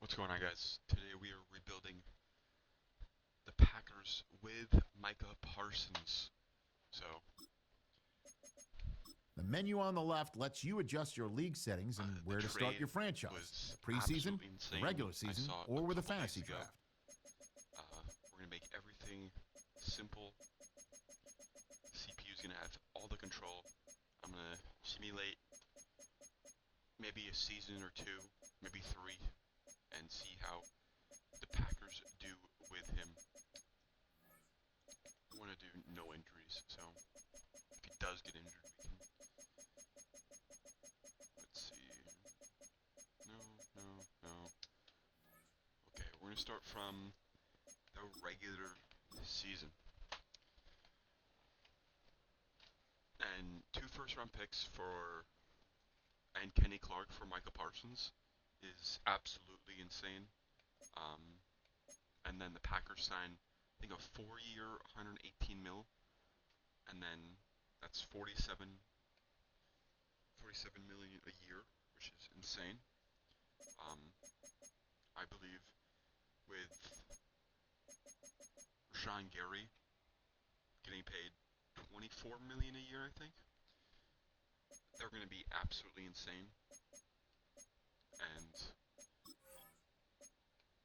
What's going on, guys? Today we are rebuilding the Packers with Micah Parsons. So, The menu on the left lets you adjust your league settings and the where to start trade your franchise. was The preseason, absolutely the insane. regular I season, saw it or a with a couple fantasy days ago. draft. We're going to make everything simple. CPU's going to have all the control. I'm going to simulate maybe a season or two, maybe three, and see how the Packers do with him. I want to do no injuries, so if he does get injured, we can. Let's see. No. Okay, we're going to start from the regular season. And 2 first-round picks and Kenny Clark for Micah Parsons is absolutely insane. And then the Packers sign, I think, a 4-year, 118 mil, and then that's 47 million a year, which is insane. I believe with Rashawn Gary getting paid 24 million a year, I think they're going to be absolutely insane. And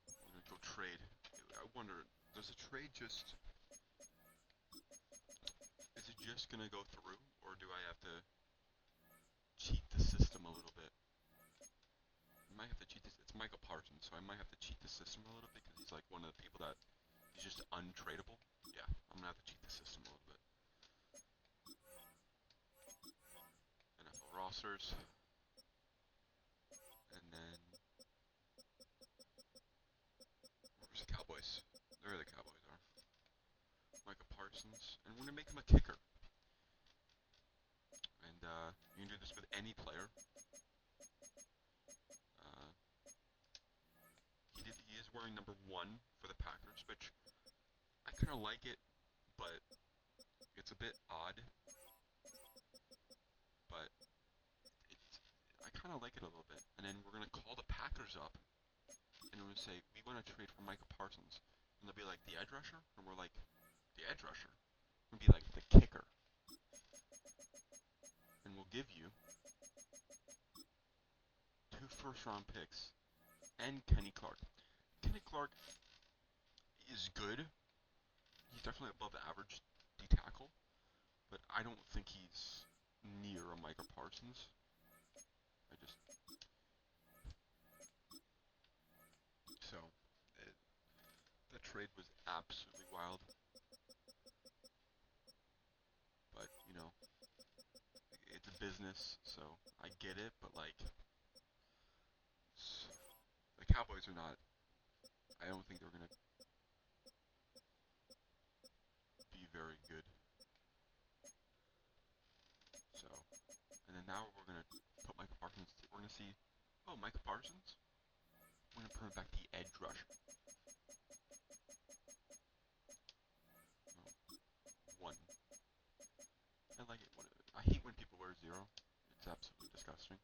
we're going to go trade. I wonder, is it just going to go through, or do I have to cheat the system a little bit? I might have to cheat this. It's Micah Parsons, so I might have to cheat the system a little bit because he's like one of the people that he's just untradeable. Yeah, I'm going to have to cheat the system a little bit. NFL rosters. And then where's the Cowboys? There the Cowboys are. Micah Parsons. And we're going to make him a kicker. And you can do this with any player. He is wearing number 1 for the Packers, which I kind of like it, but it's a bit odd. But I kind of like it a little bit. And then we're going to call the Packers up, and we're going to say, we want to trade for Micah Parsons. And they'll be like, the edge rusher? And we're like, the edge rusher? We'll be like, the kicker. And we'll give you 2 first-round picks and Kenny Clark. Kenny Clark is good. He's definitely above average D-tackle, but I don't think he's near a Micah Parsons. That trade was absolutely wild. But, it's a business, so I get it, but like, the Cowboys are not, I don't think they're going to be very good. So, and then now we're going to put Micah Parsons, we're going to see, oh, Micah Parsons? We're going to put him back the edge rusher. Oh, 1. I like it. I hate when people wear 0. It's absolutely disgusting.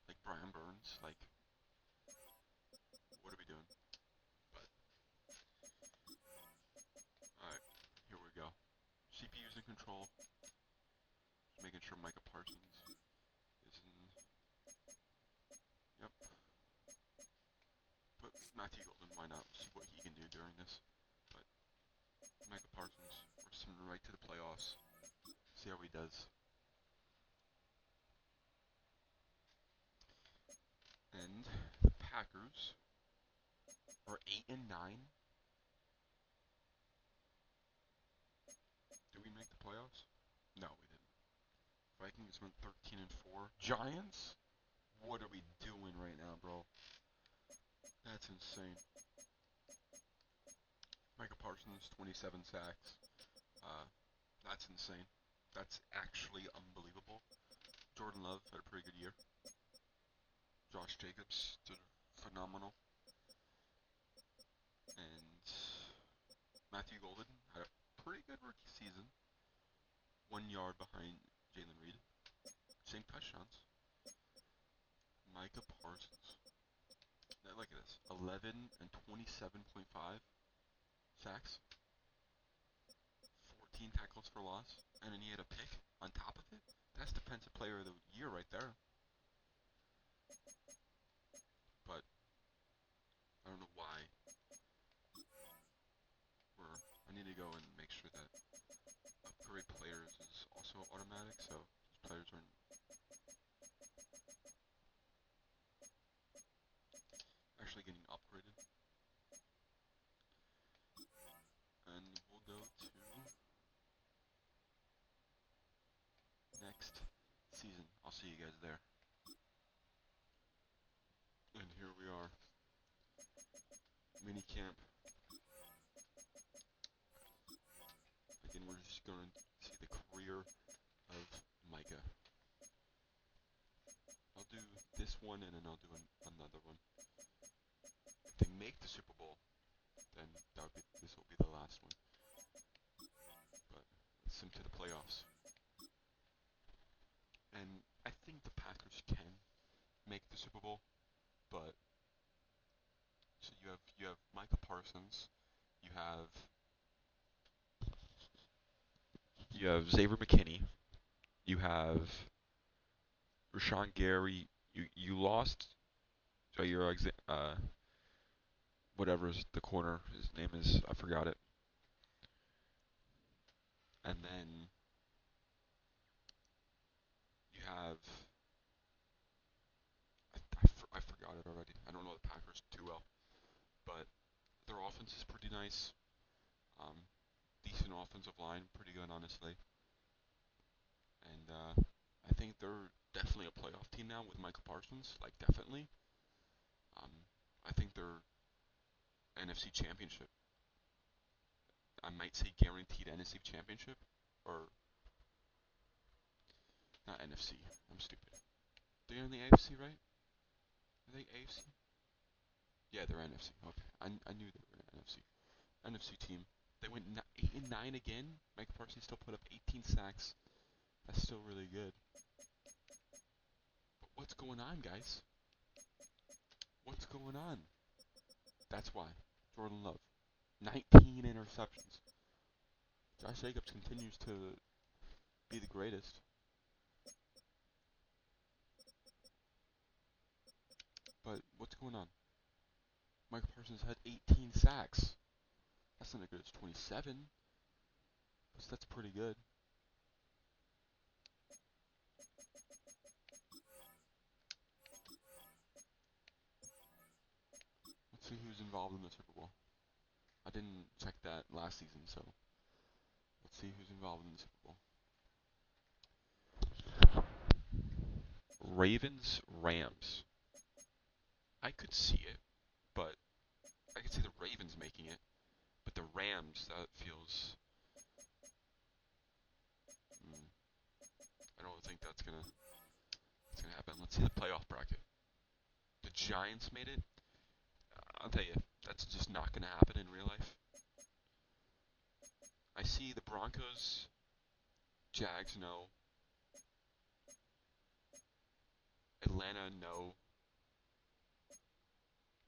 Like Brian Burns, like, what are we doing? But, alright, here we go. CPU's in control. Just making sure Micah Parsons is in. Yep. Put Matthew Golden, why not? See what he can do during this. But Micah Parsons, we're sending right to the playoffs. See how he does. And the Packers are 8-9. Did we make the playoffs? No, we didn't. Vikings went 13-4. Giants? What are we doing right now, bro? That's insane. Micah Parsons, 27 sacks. That's insane. That's actually unbelievable. Jordan Love had a pretty good year. Josh Jacobs did phenomenal. And Matthew Golden had a pretty good rookie season. 1 yard behind Jalen Reed. Same touchdowns. Micah Parsons. Now look at this. 11 and 27.5 sacks. 14 tackles for loss. And then he had a pick on top of it. That's Defensive Player of the Year right there. But I don't know why. I need to go and make sure that upgrade players is also automatic, so those players aren't actually getting upgraded. And we'll go to next season. I'll see you guys there. And here we are. Mini camp. Again, we're just going to see the career of Micah. I'll do this one and then I'll do another one. If they make the Super Bowl, then this will be the last one. But let's sim to the playoffs. And I think the Packers can make the Super Bowl, but so you have Micah Parsons, you have Xavier McKinney, you have Rashawn Gary. You lost. So you're whatever's the corner. His name is, I forgot it. And then you have I forgot it already. I don't know the Packers too well, but their offense is pretty nice. Decent offensive line, pretty good honestly. And I think they're definitely a playoff team now with Micah Parsons. Like definitely. I think they're NFC Championship. I might say guaranteed NFC Championship, or not NFC. I'm stupid. They're in the AFC, right? Are they AFC? Yeah, they're NFC. Okay, I knew they were an NFC team. They went 8-9 again. Micah Parsons still put up 18 sacks. That's still really good. But what's going on, guys? What's going on? That's why. Jordan Love. 19 interceptions. Josh Jacobs continues to be the greatest. But what's going on? Micah Parsons had 18 sacks. That's not as good as 27. So that's pretty good. Let's see who's involved in the Super Bowl. I didn't check that last season, so let's see who's involved in the Super Bowl. Ravens, Rams. I could see it, but I could see the Ravens making it. But the Rams, that feels... I don't think that's gonna happen. Let's see the playoff bracket. The Giants made it. I'll tell you, that's just not gonna happen in real life. I see the Broncos, Jags, no. Atlanta, no.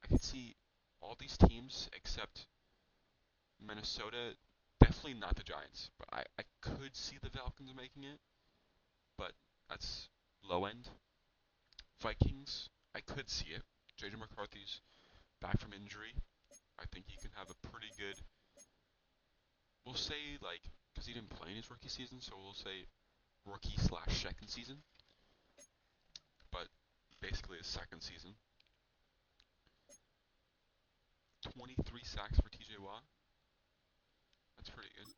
I could see all these teams except Minnesota, definitely not the Giants. But I could see the Falcons making it, but that's low end. Vikings, I could see it. J.J. McCarthy's back from injury. I think he can have a pretty good, we'll say, like, because he didn't play in his rookie season, so we'll say rookie/second season. But basically his second season. 23 sacks for TJ Watt. That's pretty good.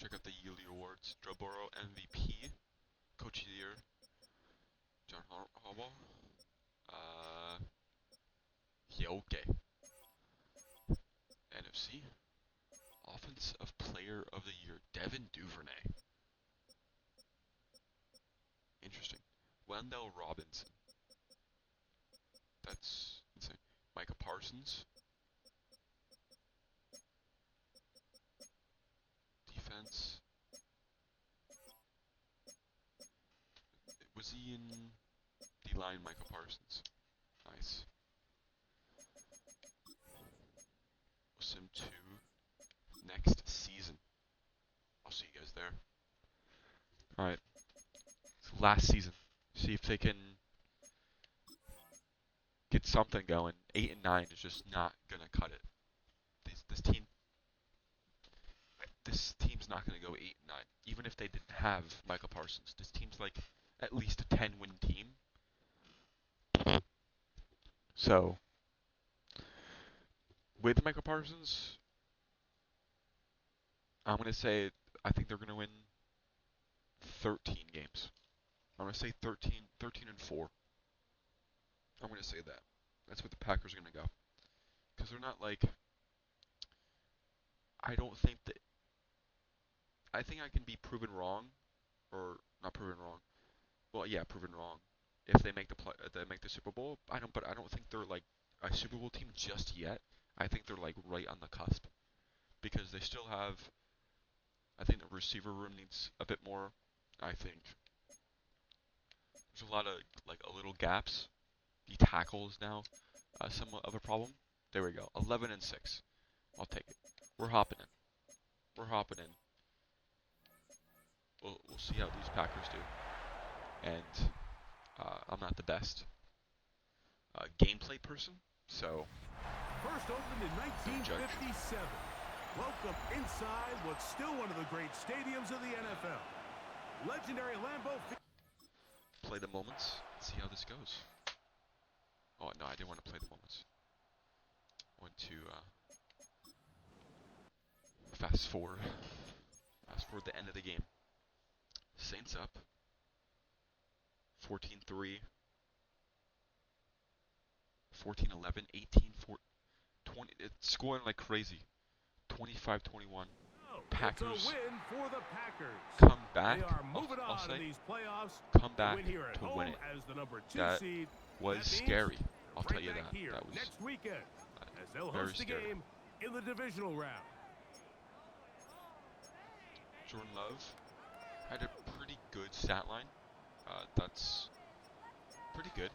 Check out the Yearly Awards. Joe Burrow MVP, Coach of the Year, John Harbaugh. Yeah, okay. NFC. Offensive Player of the Year, Devin Duvernay. Interesting. Wendell Robinson. That's insane. Micah Parsons. Defense. Was he in D-line? Micah Parsons. Nice. last season. See if they can get something going. 8-9 is just not gonna cut it. This team's not gonna go 8-9, even if they didn't have Micah Parsons. This team's like at least a 10-win team. So with Micah Parsons, I'm gonna say I think they're gonna win 13 games. I'm gonna say 13 and 4. I'm gonna say that. That's what the Packers are gonna go. Because they're not like. I don't think that. I think I can be proven wrong, or not proven wrong. Well, yeah, proven wrong. If they make the Super Bowl, but I don't think they're like a Super Bowl team just yet. I think they're like right on the cusp because they still have. I think the receiver room needs a bit more. I think there's a lot of like a little gaps. The tackles now, somewhat of a problem. There we go. 11 and 6. I'll take it. We're hopping in. We're hopping in. We'll see how these Packers do. And I'm not the best gameplay person, so First opened in 1957. Welcome inside what's still one of the great stadiums of the NFL. Legendary Lambeau Field. play the moments. See how this goes. Oh no, I didn't want to play the moments. I want to fast forward. Fast forward the end of the game. Saints up 14-3, 14-11, 18-4, 20. It's scoring like crazy. 25-21. Packers It's a win for the Packers. come back. They are moving I'll on say in these playoffs. come back Win here at to home win it. as the number 2 That seed. was That means scary. I'll right tell you back that. here That was next weekend as they'll very host the scary. game in the divisional round. Jordan Love had a pretty good stat line. That's pretty good.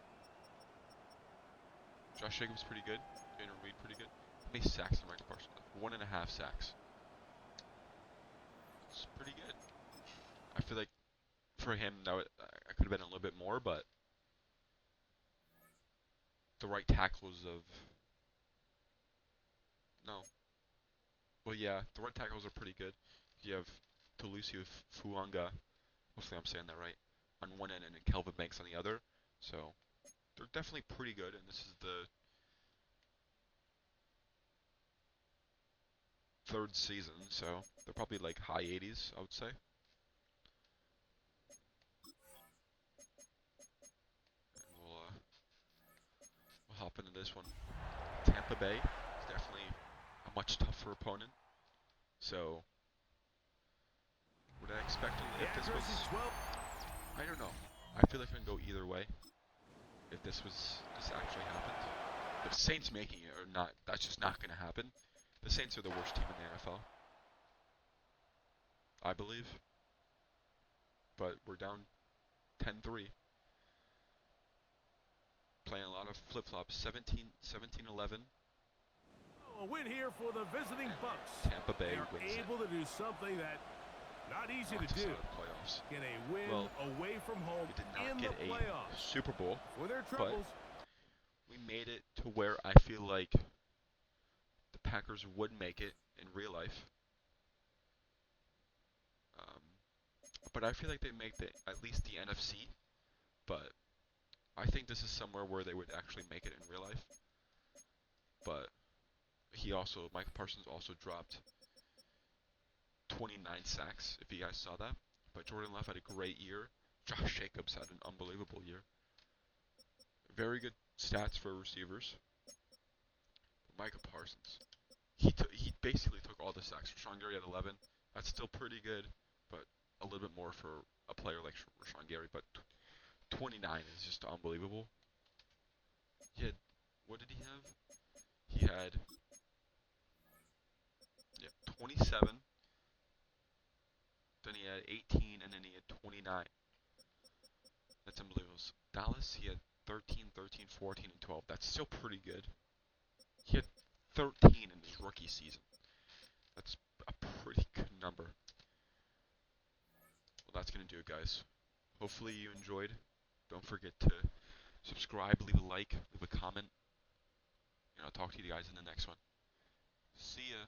Josh Jacobs pretty good. Jalen Reed pretty good. How many sacks did Micah Parsons have? 1.5 sacks. It's pretty good. I feel like for him, I could have been a little bit more, but the right tackles of no. Well, yeah, the right tackles are pretty good. You have Tolucio Fuanga, hopefully I'm saying that right, on one end, and then Kelvin Banks on the other. So they're definitely pretty good, and this is the third season, so they're probably like high 80s, I would say. And we'll hop into this one. Tampa Bay is definitely a much tougher opponent. So would I expect if this was? I don't know. I feel like I can go either way. If this actually happened, if Saints making it or not, that's just not going to happen. The Saints are the worst team in the NFL, I believe. But we're down 10-3. Playing a lot of flip-flops. 17-11. A win here for the visiting Bucks. Tampa Bay They're wins able to do something that not easy to do. Playoffs. Get a win away from home We did not in get the a playoffs. Super Bowl, For their troubles. we made it to where I feel like the Packers would make it in real life. But I feel like they make at least the NFC. But I think this is somewhere where they would actually make it in real life. But Micah Parsons also dropped 29 sacks, if you guys saw that. But Jordan Love had a great year. Josh Jacobs had an unbelievable year. Very good stats for receivers. Micah Parsons, he basically took all the sacks. Rashawn Gary had 11. That's still pretty good, but a little bit more for a player like Rashawn Gary. But 29 is just unbelievable. What did he have? He had 27. Then he had 18, and then he had 29. That's unbelievable. Dallas, he had 13, 14, and 12. That's still pretty good. He had 13 in his rookie season. That's a pretty good number. Well, that's going to do it, guys. Hopefully you enjoyed. Don't forget to subscribe, leave a like, leave a comment. And I'll talk to you guys in the next one. See ya.